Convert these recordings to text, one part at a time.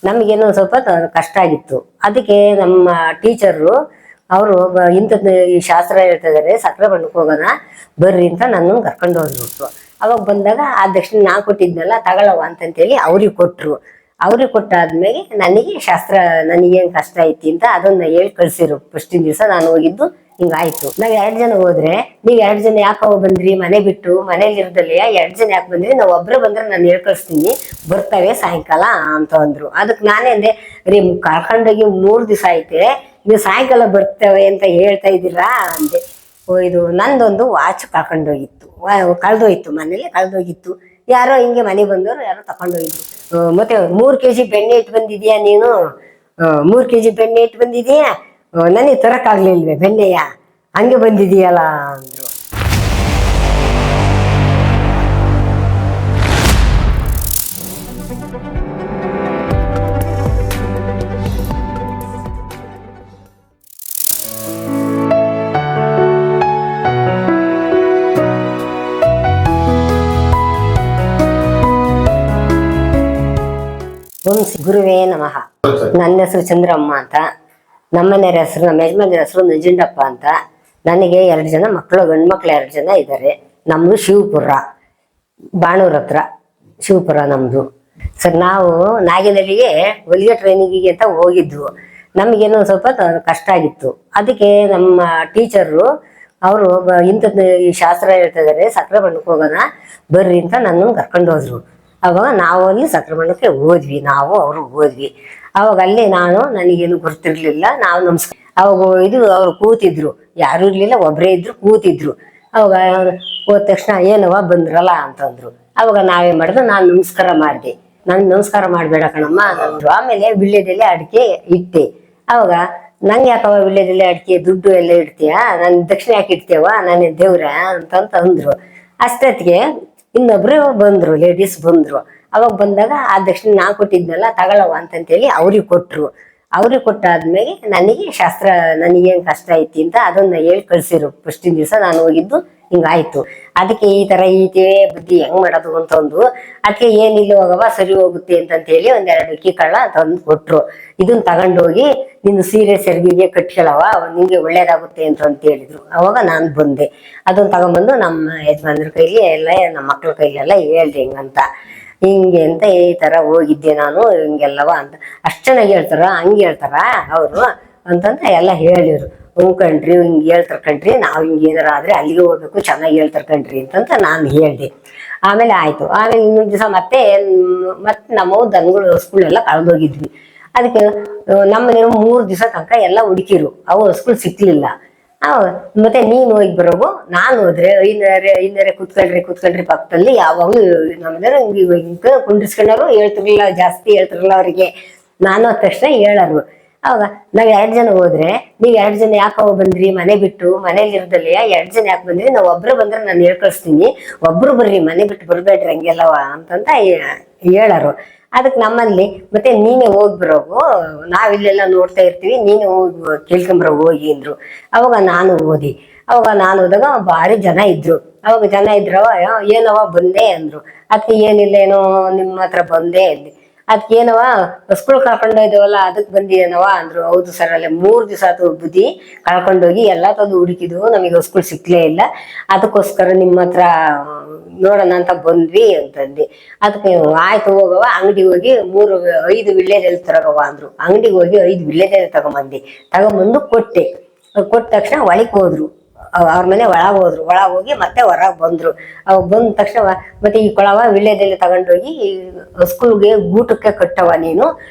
ನಮಗೇನೋ ಸ್ವಲ್ಪ ಕಷ್ಟ ಆಗಿತ್ತು. ಅದಕ್ಕೆ ನಮ್ಮ ಟೀಚರು ಅವರು ಇಂಥದ್ದು ಈ ಶಾಸ್ತ್ರ ಹೇಳ್ತಾ ಇದಾರೆ, ಸಕ್ಕರೆ ಬಣ್ಣಕ್ಕೆ ಹೋಗೋಣ ಬರ್ರಿ ಅಂತ ನನ್ನನ್ನು ಕರ್ಕೊಂಡು ಹೋದ್ರು. ಅವಾಗ ಬಂದಾಗ ಆ ದಕ್ಷಿಣ ನಾ ಕೊಟ್ಟಿದ್ನಲ್ಲ ತಗೊಳವ ಅಂತಂತೇಳಿ ಅವ್ರಿಗೆ ಕೊಟ್ರು. ಅವ್ರಿಗೆ ಕೊಟ್ಟಾದ್ಮೇಲೆ ನನಗೆ ಶಾಸ್ತ್ರ ನನಗೇನು ಕಷ್ಟ ಐತಿ ಅಂತ ಅದನ್ನ ಹೇಳಿ ಕಳ್ಸಿರು. ಫಸ್ಟಿನ ದಿವಸ ನಾನು ಹೋಗಿದ್ದು ಹಿಂಗಾಯ್ತು. ನಾವ್ 2 ಜನ ಹೋದ್ರೆ ನೀವ್ 2 ಜನ ಯಾಕವ ಬಂದ್ರಿ, ಮನೆ ಬಿಟ್ಟು ಮನೇಲಿ ಇರ್ದಲ್ಲ 2 ಜನ ಯಾಕೆ ಬಂದ್ರಿ, ನಾವ್ ಒಬ್ರು ಬಂದ್ರೆ ನಾನು ಹೇಳ್ಕಳಿಸ್ತೀನಿ ಬರ್ತವೆ ಸಾಯಂಕಾಲ ಅಂತ ಅಂದ್ರು. ಅದಕ್ಕೆ ನಾನೇ ಅಂದೆ, ರೀ ಕರ್ಕೊಂಡೋಗಿ 3 ದಿವಸ ಐತೆ, ನೀವು ಸಾಯಂಕಾಲ ಬರ್ತವೆ ಅಂತ ಹೇಳ್ತಾ ಇದ್ದೀರಾ ಅಂದೆ. ಇದು ನಂದೊಂದು ವಾಚ್ ಕಳ್ಕೊಂಡೋಗಿತ್ತು, ಕಳ್ದೋಯ್ತು, ಮನೇಲಿ ಕಳ್ದೋಗಿತ್ತು. ಯಾರೋ ಹಿಂಗೆ ಮನೆಗೆ ಬಂದವರು ಯಾರೋ ತಕೊಂಡೋಗಿದ್ರು. ಮತ್ತೆ 3 kg ಬೆಣ್ಣೆ ಇಟ್ಟು ಬಂದಿದ್ಯಾ ನೀನು, 3 kg ಬೆಣ್ಣೆ ಇಟ್ಟು ಬಂದಿದ್ಯಾ, ನನಗೆ ತರಕ್ಕಾಗ್ಲಿಲ್ವೇ ಬೆಣ್ಣೆಯ, ಹಂಗೆ ಬಂದಿದೀಯಲ್ಲ ಅಂದ್ರು. ಓಂ ಶ್ರೀ ಗುರುವೇ ನಮಃ. ನನ್ನ ಹೆಸರು ಚಂದ್ರಮ್ಮ ಅಂತ, ನಮ್ಮನೆಯವ್ರ ಹೆಸರು, ನಮ್ಮ ಯಜಮಾನ್ರ ಹೆಸರು ನಂಜುಂಡಪ್ಪ ಅಂತ. ನನಗೆ 2 ಜನ ಮಕ್ಕಳು, ಗಂಡು ಮಕ್ಳು 2 ಜನ ಇದ್ದಾರೆ. ನಮ್ದು ಶಿವಪುರ, ಬಾಣೂರ್ ಹತ್ರ ಶಿವಪುರ ನಮ್ದು. ಸರ್ ನಾವು ನಾಗಿನಲ್ಲಿಗೆ ಹೊಲಿಗೆ ಟ್ರೈನಿಂಗಿಗೆ ಅಂತ ಹೋಗಿದ್ವು. ನಮಗೇನೋ ಸ್ವಲ್ಪ ಕಷ್ಟ ಆಗಿತ್ತು. ಅದಕ್ಕೆ ನಮ್ಮ ಟೀಚರು ಅವರು ಇಂಥದ್ದು ಈ ಶಾಸ್ತ್ರ ಹೇಳ್ತಾ ಇದಾರೆ, ಸಕ್ಕರೆ ಬಣ್ಣಕ್ಕೆ ಹೋಗೋಣ ಬರ್ರಿ ಅಂತ ನನ್ನನ್ನು ಕರ್ಕೊಂಡು ಹೋದ್ರು. ಅವಾಗ ನಾವು ಅಲ್ಲಿ ಸಕ್ಕರೆ ಬಣ್ಣಕ್ಕೆ ಹೋದ್ವಿ, ನಾವು ಅವರು ಹೋದ್ವಿ. ಅವಾಗ ಅಲ್ಲಿ ನನಗೇನು ಗೊತ್ತಿರ್ಲಿಲ್ಲ. ನಾವು ನಮಸ್ಕಾರ ಅವಾಗ ಅವ್ರು ಕೂತಿದ್ರು, ಯಾರು ಇರ್ಲಿಲ್ಲ, ಒಬ್ಬರೇ ಇದ್ರು, ಕೂತಿದ್ರು. ಅವಾಗ ಹೋದ ತಕ್ಷಣ ಏನವ ಬಂದ್ರಲ್ಲ ಅಂತಂದ್ರು. ಅವಾಗ ನಾವೇನ್ ಮಾಡಿದ್ರು, ನಾನು ನಮಸ್ಕಾರ ಮಾಡಿದೆ. ನನ್ ನಮಸ್ಕಾರ ಮಾಡ್ಬೇಡ ಕಣಮ್ಮ ಅಂದ್ರು. ಆಮೇಲೆ ವಿಳ್ಯದೆಲೆ ಅಡಿಕೆ ಇಟ್ಟೆ. ಅವಾಗ ನಂಗೆ ಯಾಕವ ವಿಳ್ಯದೆಲೆ ಅಡಿಕೆ ದುಡ್ಡು ಎಲ್ಲ ಇಡ್ತೀಯಾ, ನನ್ ದಕ್ಷಿಣ ಯಾಕೆ ಇಡ್ತೀಯವ, ನಾನೇ ದೇವ್ರ ಅಂತಂತ ಅಂದ್ರು. ಅಷ್ಟೊತ್ತಿಗೆ ಇನ್ನೊಬ್ರು ಬಂದ್ರು, ಲೇಡೀಸ್ ಬಂದ್ರು. ಅವಾಗ ಬಂದಾಗ ಆ ದಕ್ಷಿಣ ನಾ ಕೊಟ್ಟಿದ್ನಲ್ಲ ತಗೊಳವ ಅಂತಂತೇಳಿ ಅವ್ರಿಗೆ ಕೊಟ್ರು. ಅವ್ರಿಗೆ ಕೊಟ್ಟಾದ್ಮೇಲೆ ನನಗೆ ಶಾಸ್ತ್ರ ನನಗೇನು ಕಷ್ಟ ಐತಿ ಅಂತ ಅದನ್ನ ಹೇಳಿ ಕಳ್ಸಿರು. ಫಸ್ಟಿನ ದಿವಸ ನಾನು ಹೋಗಿದ್ದು ಹಿಂಗಾಯ್ತು. ಅದಕ್ಕೆ ಈ ತರ ಈತೆ ಬುದ್ಧಿ ಹೆಂಗ್ ಮಾಡೋದು ಅಂತಂದು, ಅದಕ್ಕೆ ಏನಿಲ್ಲ ಹೋಗವ ಸರಿ ಹೋಗುತ್ತೆ ಅಂತಂತೇಳಿ 1-2 ಅಕ್ಕಿ ಕಳ್ಳ ತಂದು ಕೊಟ್ರು. ಇದನ್ನ ತಗೊಂಡೋಗಿ ನಿನ್ನ ಸೀರೆ ಸೆರಗಿಗೆ ಕಟ್ಕೊಳ್ಳವ, ನಿಂಗೆ ಒಳ್ಳೇದಾಗುತ್ತೆ ಅಂತ ಹೇಳಿದ್ರು. ಅವಾಗ ನಾನು ಬಂದೆ, ಅದನ್ನ ತಗೊಂಡ್ಬಂದು ನಮ್ಮ ಯಜಮಾನ್ರ ಕೈಲಿ ಎಲ್ಲ, ನಮ್ಮ ಮಕ್ಳ ಕೈಲೆಲ್ಲ ಹೇಳ್ದೆ ಹಿಂಗಂತ, ಹಿಂಗೆ ಅಂತ ಈ ತರ ಹೋಗಿದ್ದೆ ನಾನು ಹಿಂಗೆಲ್ಲವ ಅಂತ. ಅಷ್ಟು ಚೆನ್ನಾಗಿ ಹೇಳ್ತಾರ, ಹಂಗೆ ಹೇಳ್ತಾರ ಅವರು ಅಂತಂತ ಎಲ್ಲ ಹೇಳಿರು. ಕಣ್ರಿ ಹಿಂಗೆ ಹೇಳ್ತಾರ ಕಣ್ರಿ, ನಾವು ಹಿಂಗೆ ಏನಾರ ಆದ್ರೆ ಅಲ್ಲಿಗೆ ಹೋಗ್ಬೇಕು, ಚೆನ್ನಾಗಿ ಹೇಳ್ತಾರ ಕಣ್ರಿ ಅಂತಂತ ನಾನು ಹೇಳ್ದೆ. ಆಮೇಲೆ ಆಯ್ತು. ಆಮೇಲೆ ಇನ್ನೊಂದು ದಿವಸ ಮತ್ತೆ ನಮ್ಮ ದನಗಳು ಹಸುಗಳೆಲ್ಲ ಕಳೆದೋಗಿದ್ವಿ. ಅದಕ್ಕೆ ನಮ್ಮನೇನು 3 ದಿವಸ ತನಕ ಎಲ್ಲ ಹುಡುಕಿರು, ಅವು ಹಸುಗಳು ಸಿಕ್ಲಿಲ್ಲ. ಮತ್ತೆ ನೀನ್ ಹೋಗಿ ಬರೋಗು, ನಾನು ಹೋದ್ರೆ ಐನರೆ ಕುತ್ಕೊಳ್ರಿ ಪಕ್ಕದಲ್ಲಿ. ಯಾವಾಗ್ಲೂ ನಮ್ಮನೆಯವ್ರು ಹಿಂಗೆ ಕುಂಡ್ರಿಸ್ಕೊಂಡವ್ರು, ಹೇಳ್ತಿರ್ಲಿಲ್ಲ, ಜಾಸ್ತಿ ಹೇಳ್ತಿರ್ಲಿಲ್ಲ ಅವರಿಗೆ. ನಾನು ಅದ ತಕ್ಷಣ ಹೇಳರು. ಅವಾಗ ನಾವ್ 2 ಜನ ಹೋದ್ರೆ ನೀವ್ 2 ಜನ ಯಾಕವ ಬಂದ್ರಿ, ಮನೆ ಬಿಟ್ಟು ಮನೇಲಿ ಇರ್ದಲ್ಲ 2 ಜನ ಯಾಕೆ ಬಂದ್ರಿ, ನಾವ್ ಒಬ್ರು ಬಂದ್ರೆ ನಾನು ಹೇಳ್ಕಳಿಸ್ತೀನಿ, ಒಬ್ರು ಬರ್ರಿ, ಮನೆ ಬಿಟ್ಟು ಬರ್ಬೇಡ್ರಿ ಹಂಗೆಲ್ಲವ ಅಂತಂತ ಹೇಳರು. ಅದಕ್ಕೆ ನಮ್ಮಲ್ಲಿ ಮತ್ತೆ ನೀನೇ ಹೋಗಿ ಬರೋಗು, ನಾವಿಲ್ಲೆಲ್ಲ ನೋಡ್ತಾ ಇರ್ತೀವಿ, ನೀನೇ ಹೋಗಿ ಕೇಳ್ಕೊಂಬರೋ ಹೋಗಿ ಅಂದ್ರು. ಅವಾಗ ನಾನು ಓದಿ. ಅವಾಗ ನಾನು ಹೋದಾಗ ಭಾರಿ ಜನ ಇದ್ರು. ಅವಾಗ ಜನ ಇದ್ರವ, ಏನವ ಬಂದೆ ಅಂದ್ರು. ಅದಕ್ಕೆ ಏನಿಲ್ಲ, ಏನೋ ನಿಮ್ಮ ಹತ್ರ ಬಂದೆ ಅಂದೆ. ಅದಕ್ಕೆ ಏನವ ಹಸುಗಳು ಕಳ್ಕೊಂಡೋಯ್ದವಲ್ಲ ಅದಕ್ಕೆ ಬಂದಿದೇನವ ಅಂದ್ರು. ಹೌದು ಸರ್, ಅಲ್ಲೇ 3 ದಿವಸ ಆಯ್ತು ಬುದ್ಧಿ ಕಳ್ಕೊಂಡೋಗಿ ಎಲ್ಲ ತಂದು ಹುಡುಕಿದ್ವು, ನಮಗೆ ಹಸುಗಳು ಸಿಕ್ಲೇ ಇಲ್ಲ, ಅದಕ್ಕೋಸ್ಕರ ನಿಮ್ಮ ಹತ್ರ ನೋಡೋಣ ಅಂತ ಬಂದ್ವಿ ಅಂತಂದು. ಅದಕ್ಕೆ ಆಯ್ತು ಹೋಗವ, ಅಂಗಡಿಗೆ ಹೋಗಿ 5 ವಿಳ್ಯದೆಲೆ ತರಗವ ಅಂದ್ರು. ಅಂಗಡಿಗೆ ಹೋಗಿ 5 ವಿಳ್ಯದೆಲೆ ತಗೊಂಬಂದು ಕೊಟ್ಟೆ. ಕೊಟ್ಟ ತಕ್ಷಣ ಒಳಗೆ ಹೋದ್ರು, ಅವ್ರ ಮನೆ ಒಳಗೆ ಹೋದ್ರು. ಒಳಗೆ ಹೋಗಿ ಮತ್ತೆ ಹೊರಗೆ ಬಂದ್ರು. ಅವಾಗ ಬಂದ ತಕ್ಷಣ ಮತ್ತೆ ಈ ಕೊಳವ ವಿಳ್ಯದೆಲೆ ತಗೊಂಡೋಗಿ ಸ್ಕೂಲ್ಗೆ ಊಟಕ್ಕೆ ಕಟ್ಟವ, ನೀನು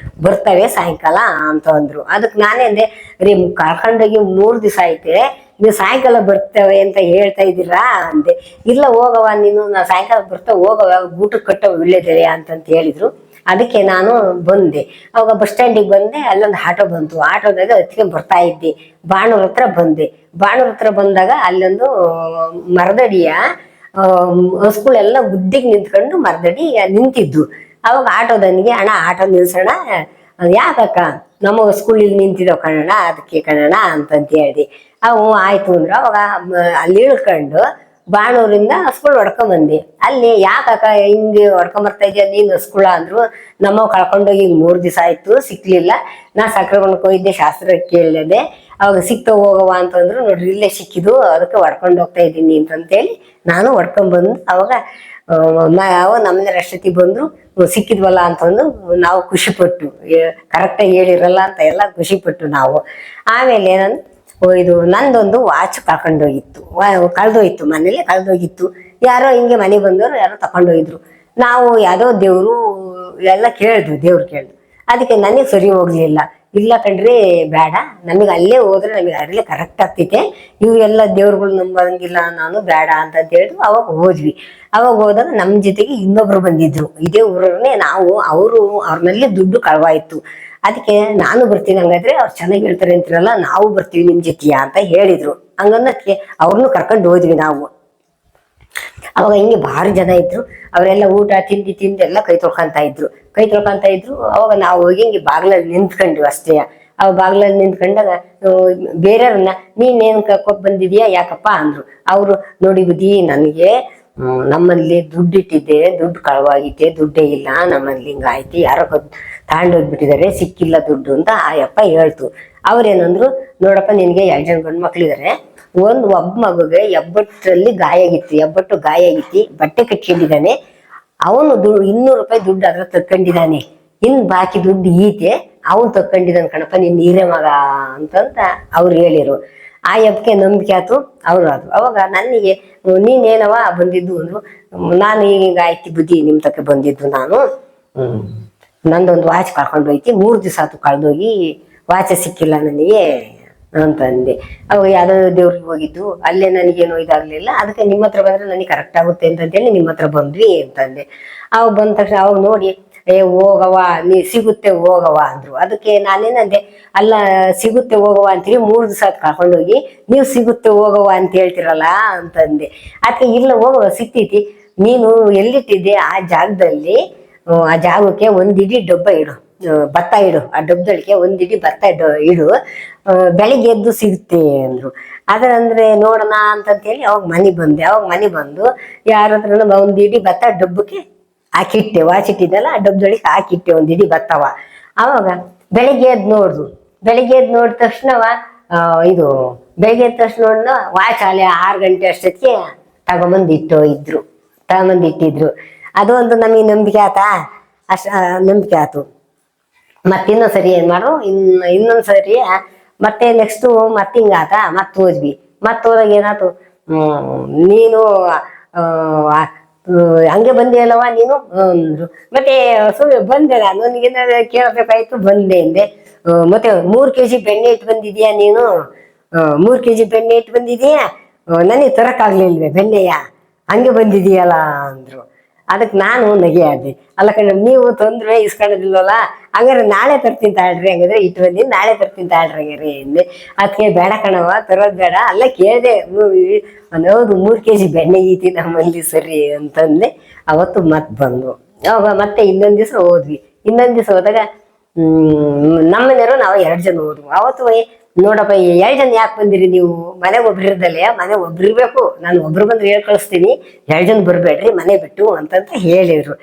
ಬರ್ತವೆ ಸಾಯಂಕಾಲ ಅಂತ ಅಂದ್ರು. ಅದಕ್ಕೆ ನಾನೇ ಅಂದೆ, ರೀ ಕರ್ಕೊಂಡೋಗಿ 3 ದಿವಸ ಐತೆ, ನೀವು ಸಾಯಂಕಾಲ ಬರ್ತವೆ ಅಂತ ಹೇಳ್ತಾ ಇದ್ದೀರಾ ಅಂದೆ. ಇಲ್ಲ ಹೋಗವ ನೀನು, ನಾ ಸಾಯಂಕಾಲ ಬರ್ತವೆ, ಹೋಗವ ಊಟಕ್ಕೆ ಕಟ್ಟವ ವಿಳ್ಯದೆಲೆ ಅಂತಂತ ಹೇಳಿದ್ರು. ಅದಕ್ಕೆ ನಾನು ಬಂದೆ. ಅವಾಗ ಬಸ್ ಸ್ಟ್ಯಾಂಡಿಗೆ ಬಂದೆ, ಅಲ್ಲೊಂದು ಆಟೋ ಬಂತು. ಆಟೋದಾಗ ಹತ್ಕೊಂಡು ಬರ್ತಾ ಇದ್ದೆ. ಬಾಣೂರ್ ಹತ್ರ ಬಂದೆ. ಬಾಣೂರ್ ಹತ್ರ ಬಂದಾಗ ಅಲ್ಲೊಂದು ಮರದಡಿಯ ಹಸುಗಳೆಲ್ಲ ಗುದ್ದಿಗೆ ನಿಂತ್ಕೊಂಡು ಮರದಡಿ ನಿಂತಿದ್ದು. ಅವಾಗ ಆಟೋದನಿಗೆ, ಅಣ್ಣ ಆಟೋ ನಿಲ್ಸೋಣ, ಯಾಕಕ್ಕ, ನಮ್ಮ ಹಸುಗಳು ನಿಂತಿದ್ದಾವ ಕಣಣ್ಣ, ಅದಕ್ಕೆ ಕಣಣ್ಣ ಅಂತಂತ ಹೇಳ್ದೆ. ಅವು ಆಯ್ತು ಅಂದ್ರು. ಅವಾಗ ಅಲ್ಲಿ ಇಳ್ಕೊಂಡು ಬಾಣೂರಿಂದ ಹಸ್ಗಳು ಹೊಡ್ಕೊಂಡ್ ಬಂದಿ. ಅಲ್ಲಿ ಯಾಕಕ್ಕ ಹಿಂಗೆ ಹೊಡ್ಕೊಂಡ್ ಬರ್ತಾ ಇದೆಯಾ ನೀನ್ ಹಸ್ಗುಳ ಅಂದ್ರು. ನಮ್ಮ ಕಳ್ಕೊಂಡೋಗಿ 3 ದಿವಸ ಆಯ್ತು, ಸಿಕ್ಲಿಲ್ಲ. ನಾ ಸಕ್ಕರೆ ಕೊಂಡಕ್ ಹೋಗಿದ್ದೆ, ಶಾಸ್ತ್ರ ಕೇಳಿದೆ. ಅವಾಗ ಸಿಕ್ತ ಹೋಗವ ಅಂತಂದ್ರು. ನೋಡ್ರಿ ಇಲ್ಲೇ ಸಿಕ್ಕಿದ್ದು, ಅದಕ್ಕೆ ಹೊಡ್ಕೊಂಡು ಹೋಗ್ತಾ ಇದ್ದೀನಿ ಅಂತಂತೇಳಿ ನಾನು ಹೊಡ್ಕೊಂಡ್ ಬಂದು ಅವಾಗ ಅವ ನಮ್ಮನೆ ಅಷ್ಟೊತ್ತಿಗೆ ಬಂದ್ರು. ಸಿಕ್ಕಿದ್ವಲ್ಲ ಅಂತಂದು ನಾವು ಖುಷಿ ಪಟ್ಟು, ಕರೆಕ್ಟಾಗಿ ಹೇಳಿರಲ್ಲ ಅಂತ ಎಲ್ಲ ಖುಷಿ ಪಟ್ಟು ನಾವು. ಆಮೇಲೆ ಏನಂದ್ರೆ ಇದು ನಂದೊಂದು ವಾಚ್ ಕಳ್ಕೊಂಡೋಗಿತ್ತು, ಕಳ್ದೋಯ್ತು, ಮನೇಲಿ ಕಳ್ದೋಗಿತ್ತು. ಯಾರೋ ಹಿಂಗೆ ಮನೆಗೆ ಬಂದವರು ಯಾರೋ ತಕೊಂಡೋಗಿದ್ರು. ನಾವು ಯಾವುದೋ ದೇವ್ರು ಎಲ್ಲ ಕೇಳಿದ್ವಿ, ದೇವ್ರು ಕೇಳಿದ್ವಿ. ಅದಕ್ಕೆ ನನಗೆ ಸರಿ ಹೋಗ್ಲಿಲ್ಲ. ಇಲ್ಲ ಕಣ್ರಿ ಬೇಡ, ನಮಗೆ ಅಲ್ಲೇ ಹೋದ್ರೆ ನಮಗೆ ಅಲ್ಲೇ ಕರೆಕ್ಟ್ ಆಗ್ತೈತೆ, ಇವು ಎಲ್ಲ ದೇವ್ರುಗಳು ನಂಬಂಗಿಲ್ಲ, ನಾನು ಬೇಡ ಅಂತ ಹೇಳಿದ್ರು. ಅವಾಗ ಹೋದ್ವಿ. ಅವಾಗ ಹೋದಾಗ ನಮ್ಮ ಜೊತೆಗೆ ಇನ್ನೊಬ್ರು ಬಂದಿದ್ರು, ಇದೇ ಊರನ್ನೇ ನಾವು. ಅವ್ರ ಮೇಲೆ ದುಡ್ಡು ಕಳವಾಯ್ತು. ಅದಕ್ಕೆ ನಾನು ಬರ್ತೀನಿ, ಹಂಗಾದ್ರೆ ಅವ್ರು ಚೆನ್ನಾಗಿ ಹೇಳ್ತಾರೆ ಅಂತಿರಲ್ಲ, ನಾವು ಬರ್ತೀವಿ ನಿಮ್ ಜೊತೆಯ ಅಂತ ಹೇಳಿದ್ರು. ಹಂಗನ್ನಕ್ಕೆ ಅವ್ರನ್ನೂ ಕರ್ಕೊಂಡು ಹೋದ್ವಿ ನಾವು. ಅವಾಗ ಹಿಂಗೆ ಭಾರಿ ಜನ ಇದ್ರು. ಅವರೆಲ್ಲ ಊಟ ತಿಂಡಿ ಎಲ್ಲ ಕೈ ತೊಳ್ಕೊಂತ ಇದ್ರು. ಅವಾಗ ನಾವು ಹೋಗಿ ಹಿಂಗೆ ಬಾಗ್ಲಲ್ಲಿ ನಿಂತ್ಕೊಂಡ್ವಿ ಅಷ್ಟೇ. ಅವ ಬಾಗ್ಲಲ್ಲಿ ನಿಂತ್ಕೊಂಡಾಗ ಬೇರೆಯವ್ರನ್ನ ನೀನೇನ್ ಕರ್ಕೊಕ್ ಬಂದಿದ್ಯಾ ಯಾಕಪ್ಪ ಅಂದ್ರು. ಅವರು ನೋಡಿ ಬುದ್ಧಿ, ನನಗೆ ನಮ್ಮಲ್ಲಿ ದುಡ್ಡು ಇಟ್ಟಿದ್ದೆ, ದುಡ್ಡು ಕಳವಾಗಿದೆ, ದುಡ್ಡೇ ಇಲ್ಲ ನಮ್ಮಲ್ಲಿ, ಹಿಂಗಾಯ್ತು, ಯಾರೋ ತಗೊಂಡೋಗ್ಬಿಟ್ಟಿದ್ದಾರೆ, ಸಿಕ್ಕಿಲ್ಲ ದುಡ್ಡು ಅಂತ ಆ ಯಪ್ಪ ಹೇಳ್ತು. ಅವ್ರೇನಂದ್ರು, ನೋಡಪ್ಪ ನಿನ್ಗೆ 2 ಜನ ಗಂಡು ಮಕ್ಳಿದಾರೆ, ಒಬ್ಬ ಮಗುಗೆ ಎಬ್ಬಟ್ಟಲ್ಲಿ ಎಬ್ಬಟ್ಟು ಗಾಯ ಆಗಿತ್ತು, ಬಟ್ಟೆ ಕಟ್ಕೊಂಡಿದ್ದಾನೆ. ಅವನು 200 ರೂಪಾಯಿ ದುಡ್ಡು ಅದ್ರ ತಕ್ಕೊಂಡಿದ್ದಾನೆ, ಇನ್ ಬಾಕಿ ದುಡ್ಡು ಈತೆ ಅವನು ತಕ್ಕೊಂಡಿದ್ದಾನೆ ಕಣಪ್ಪ, ನಿನ್ ನೀರೇ ಮಗ ಅಂತಂತ ಅವ್ರು ಹೇಳಿರು. ಆ ಯಬ್ಬಕ್ಕೆ ನಂಬಿಕೆ ಆಯ್ತು, ಅವ್ರು ಆದ್ರು. ಅವಾಗ ನನಗೆ ನೀನೇನವ ಬಂದಿದ್ದು ಅಂದ್ರು. ನಾನು ಈಗ ಆಯ್ತು ಬುದ್ಧಿ, ನಿಮ್ ತಕ್ಕೆ ಬಂದಿದ್ದು ನಾನು. ನಂದೊಂದು ವಾಚ್ ಕಳ್ಕೊಂಡು ಹೋಯ್ತಿ, 3 ದಿವಸ ಆಯ್ತು ಕಳ್ದೋಗಿ, ವಾಚ್ ಸಿಕ್ಕಿಲ್ಲ ನನಗೆ ಅಂತಂದೆ. ಅವಾಗ ಯಾವ್ದೋ ದೇವ್ರಿಗೆ ಹೋಗಿದ್ದು, ಅಲ್ಲೇ ನನಗೇನು ಇದಾಗ್ಲಿಲ್ಲ, ಅದಕ್ಕೆ ನಿಮ್ಮ ಹತ್ರ ಬಂದ್ರೆ ನನಗೆ ಕರೆಕ್ಟ್ ಆಗುತ್ತೆ ಅಂತಂತೇಳಿ ನಿಮ್ಮ ಹತ್ರ ಬಂದ್ವಿ ಅಂತಂದೆ. ಅವಾಗ ಬಂದ ತಕ್ಷಣ ಅವಾಗ ನೋಡಿ, ಹೋಗವ, ನೀ ಸಿಗುತ್ತೆ ಹೋಗವ ಅಂದ್ರು. ಅದಕ್ಕೆ ನಾನೇನಂದೆ, ಅಲ್ಲ ಸಿಗುತ್ತೆ ಹೋಗವ ಅಂತೀರಿ, 3 ದಿವಸ ಕಳ್ಕೊಂಡೋಗಿ ನೀವು ಸಿಗುತ್ತೆ ಹೋಗವ ಅಂತ ಹೇಳ್ತಿರಲ್ಲ ಅಂತಂದೆ. ಅದಕ್ಕೆ ಇಲ್ಲ ಹೋಗವ, ಸಿಕ್ತೈತಿ, ನೀನು ಎಲ್ಲಿಟ್ಟಿದ್ದೆ ಆ ಜಾಗದಲ್ಲಿ, ಆ ಜಾಗಕ್ಕೆ 1 ಇಡೀ ಡಬ್ಬ ಇಡು, ಭತ್ತ ಇಡು, ಆ ಡಬ್ಬದೊಳಗೆ 1 ಇಡೀ ಭತ್ತ ಇಡು, ಬೆಳಿಗ್ಗೆ ಎದ್ದು ಸಿಗುತ್ತೆ ಅಂದ್ರು. ಅದಂದ್ರೆ ನೋಡೋಣ ಅಂತಂತೇಳಿ ಅವಾಗ ಮನೆ ಬಂದು ಯಾರ ಹತ್ರ 1 ಇಡೀ ಭತ್ತ ಡಬ್ಬಕ್ಕೆ ಹಾಕಿಟ್ಟೆ, ವಾಚ್ ಇಟ್ಟಿದ್ದಲ್ಲ ಆ ಡಬ್ಬದೊಳಗೆ ಹಾಕಿಟ್ಟೆ 1 ಇಡೀ ಭತ್ತವ. ಅವಾಗ ಬೆಳಿಗ್ಗೆ ಎದ್ದು ನೋಡಿದ ತಕ್ಷಣವ ಬೆಳಿಗ್ಗೆ ಎದ್ದ ತಕ್ಷಣ ವಾಚ್ ಅಲ್ಲಿ 6 ಗಂಟೆ ಅಷ್ಟೊತ್ತಿಗೆ ತಗೊಂಬಂದಿಟ್ಟಿದ್ರು. ಅದು ಒಂದು ನಮಗೆ ನಂಬಿಕೆ ನಂಬಿಕೆ ಆಯ್ತು. ಮತ್ತಿನ್ನೊಂದ್ಸರಿ ಏನ್ ಮಾಡು, ಇನ್ನೊಂದ್ಸರಿ ಮತ್ತೆ ನೆಕ್ಸ್ಟ್ ಮತ್ತೆ ಹಿಂಗಾತ, ಹೋದ್ವಿ. ಹೋದಾಗ ಏನಾಯ್ತು, ನೀನು ಹಂಗೆ ಬಂದೆ ಅಲ್ಲವಾ ನೀನು ಅಂದ್ರು. ಮತ್ತೆ ಬಂದೆ, ನನಗೇನಾದ್ರು ಕೇಳಬೇಕಾಯ್ತು, ಬಂದೆ ಅಂದೆ. ಮತ್ತೆ 3 kg ಬೆಣ್ಣೆ ಇಟ್ಟು ಬಂದಿದ್ಯಾ ನೀನು, 3 kg ಬೆಣ್ಣೆ ಇಟ್ಟು ಬಂದಿದೀಯಾ, ನನಗೆ ತರಕಾಗ್ಲಿಲ್ವೇ ಬೆಣ್ಣೆಯ, ಹಂಗೆ ಬಂದಿದೀಯಲ್ಲ ಅಂದ್ರು. ಅದಕ್ಕೆ ನಾನು ನಗೆ ಆದೆ, ಅಲ್ಲ ಕಣ ನೀವು ತೊಂದ್ರೆ ಇಸ್ಕೊಳ್ಳೋದಿಲ್ವಲ್ಲ, ಹಂಗಾರೆ ನಾಳೆ ತರ್ತೀನಿ ತಾಳ್ರಿ, ಹಂಗಾದ್ರೆ ಇಟ್ಟು ಬಂದಿದ್ದು ನಾಳೆ ತರ್ತೀನಿ ತಾಳ್ರಿ ಹಂಗಾರೆ ಅಂದೆ. ಅದಕ್ಕೆ ಬೇಡ ಕಣವ, ತರೋದು ಬೇಡ, ಅಲ್ಲ ಕೇಳಿದೆ, ಹೌದು 3 kg ಬೆಣ್ಣೆ ಐತಿ ನಮ್ಮಲ್ಲಿ ಸರಿ ಅಂತಂದೆ. ಅವತ್ತು ಬಂದು ಅವಾಗ ಮತ್ತೆ ಇನ್ನೊಂದ್ ದಿವಸ ಹೋದ್ವಿ. ಹೋದಾಗ ನಮ್ಮನೆಯವರು ನಾವು 2 ಜನ ಹೋದ್ವು. ಅವತ್ತು ನೋಡಪ್ಪ 2 ಜನ ಯಾಕೆ ಬಂದಿರಿ ನೀವು, ಮನೆಗೆ ಒಬ್ರಿರ್ದಲ್ಲೇ, ಮನೆಗೆ ಒಬ್ರಿರ್ಬೇಕು, ನಾನು ಒಬ್ರು ಬಂದ್ರೆ ಹೇಳಿ ಕಳಿಸ್ತೀನಿ, 2 ಜನ ಬರ್ಬೇಡ್ರಿ ಮನೆ ಬಿಟ್ಟು ಅಂತಂತ ಹೇಳಿದ್ರು.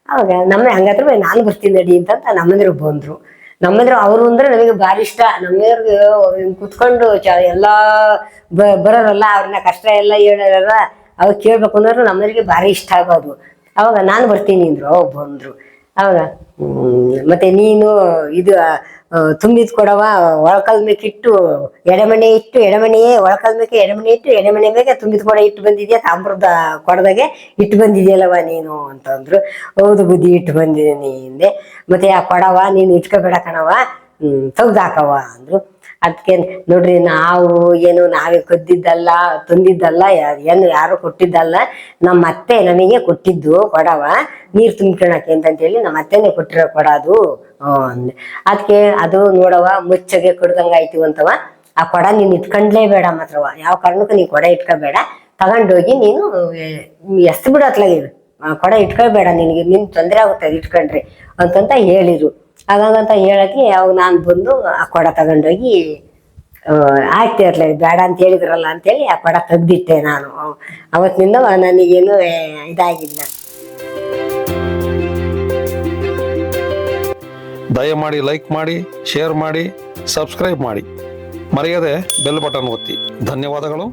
ಅವಾಗ ಹಂಗಾದ್ರೆ ನಾನು ಬರ್ತೀನಿ ನಡಿ ಅಂತಂತ ನಮ್ಮಂದ್ರು ಬಂದ್ರು. ಅವರು ಅಂದ್ರೆ ನಮಗೆ ಭಾರಿ ಇಷ್ಟ. ನಮ್ಮನೆಯವ್ರಿಗೆ ಕುತ್ಕೊಂಡು ಎಲ್ಲಾ ಬರೋರಲ್ಲ, ಅವ್ರನ್ನ ಕಷ್ಟ ಎಲ್ಲ ಹೇಳೋರಲ್ಲ, ಅವಾಗ ಕೇಳ್ಬೇಕು ಅನ್ನೋರು ನಮ್ಮನೆಯವ್ರಿಗೆ ಭಾರಿ ಇಷ್ಟ ಆಗೋದು. ಅವಾಗ ನಾನು ಬರ್ತೀನಿ ಅಂದ್ರು, ಅವಾಗ ಬಂದ್ರು. ಅವಾಗ ಮತ್ತೆ ನೀನು ತುಂಬಿದ್ ಕೊಡವ, ಒಳಕಲ್ ಮೇಕಿಟ್ಟು ಎಡೆಮಣೆ ಇಟ್ಟು, ಒಳಕಲ್ ಮೇಕೆ ಎಡೆಮಣೆ ಇಟ್ಟು, ಎಡೆಮಣೆ ಮೇಲೆ ತುಂಬಿದ ಕೊಡ ಇಟ್ಟು ಬಂದಿದ್ಯಾ, ತಾಮ್ರದ ಕೊಡದಾಗೆ ಇಟ್ಟು ಬಂದಿದ್ಯಲ್ಲವ ನೀನು ಅಂತಂದ್ರು. ಹೌದು ಬುದ್ಧಿ, ಇಟ್ಟು ಬಂದಿದ್ದೀನಿ ಹಿಂದೆ. ಮತ್ತೆ ಆ ಕೊಡವ ನೀನು ಇಟ್ಕೋಬೇಡ ಕಣವ, ತೆಗ್ದಾಕವ ಅಂದ್ರು. ಅದಕ್ಕೆ ನೋಡ್ರಿ, ನಾವೇ ಕದ್ದಿದ್ದಲ್ಲ, ತಂದಿದ್ದಲ್ಲ, ಯಾರು ಕೊಟ್ಟಿದ್ದಲ್ಲ, ನಮ್ಮ ಅತ್ತೆ ನಮಗೆ ಕೊಟ್ಟಿದ್ದು ಕೊಡವ, ನೀರ್ ತುಂಬ್ಕೊಳಕ್ಕೆ ಅಂತಂತೇಳಿ ನಮ್ಮ ಅತ್ತೆನೆ ಕೊಟ್ಟಿರೋ ಕೊಡ ಅದು ಅಂದೆ. ಅದಕ್ಕೆ ಅದು ನೋಡವ ಮುಚ್ಚಗೆ ಕೊಡ್ದಂಗ ಆಯ್ತು ಅಂತವ, ಆ ಕೊಡ ನೀನ್ ಇಟ್ಕೊಂಡ್ಲೇ ಬೇಡ ಮಾತ್ರವ, ಯಾವ ಕಾರಣಕ್ಕೂ ನೀನ್ ಕೊಡ ಇಟ್ಕೋಬೇಡ, ತಗೊಂಡೋಗಿ ನೀನು ಎಸ್ತು ಬಿಡು ಅತ್ಲಾಗಿ, ಕೊಡ ಇಟ್ಕೊಳ್ಬೇಡ, ನಿನ್ ತೊಂದರೆ ಆಗುತ್ತೆ ಅದು ಇಟ್ಕೊಂಡ್ರಿ ಅಂತಂತ ಹೇಳಿರು. ಹಾಗಂತ ಹೇಳಕ್ಕೆ ಅವಾಗ ನಾನು ಬಂದು ಆ ಕೊಡ ತಗೊಂಡೋಗಿ ಆಗ್ತಾ ಇರ್ಲಿಲ್ಲ, ಬೇಡ ಅಂತ ಹೇಳಿದ್ರಲ್ಲ ಅಂತೇಳಿ ಆ ಪಡ ತೆಗ್ದಿಟ್ಟೆ ನಾನು. ಅವತ್ತಿನಿಂದ ನನಗೇನು ಇದಾಗಿಲ್ಲ. ದಯಮಾಡಿ ಲೈಕ್ ಮಾಡಿ, ಶೇರ್ ಮಾಡಿ, ಸಬ್ಸ್ಕ್ರೈಬ್ ಮಾಡಿ, ಮರೆಯದೆ ಬೆಲ್ ಬಟನ್ ಒತ್ತಿ. ಧನ್ಯವಾದಗಳು.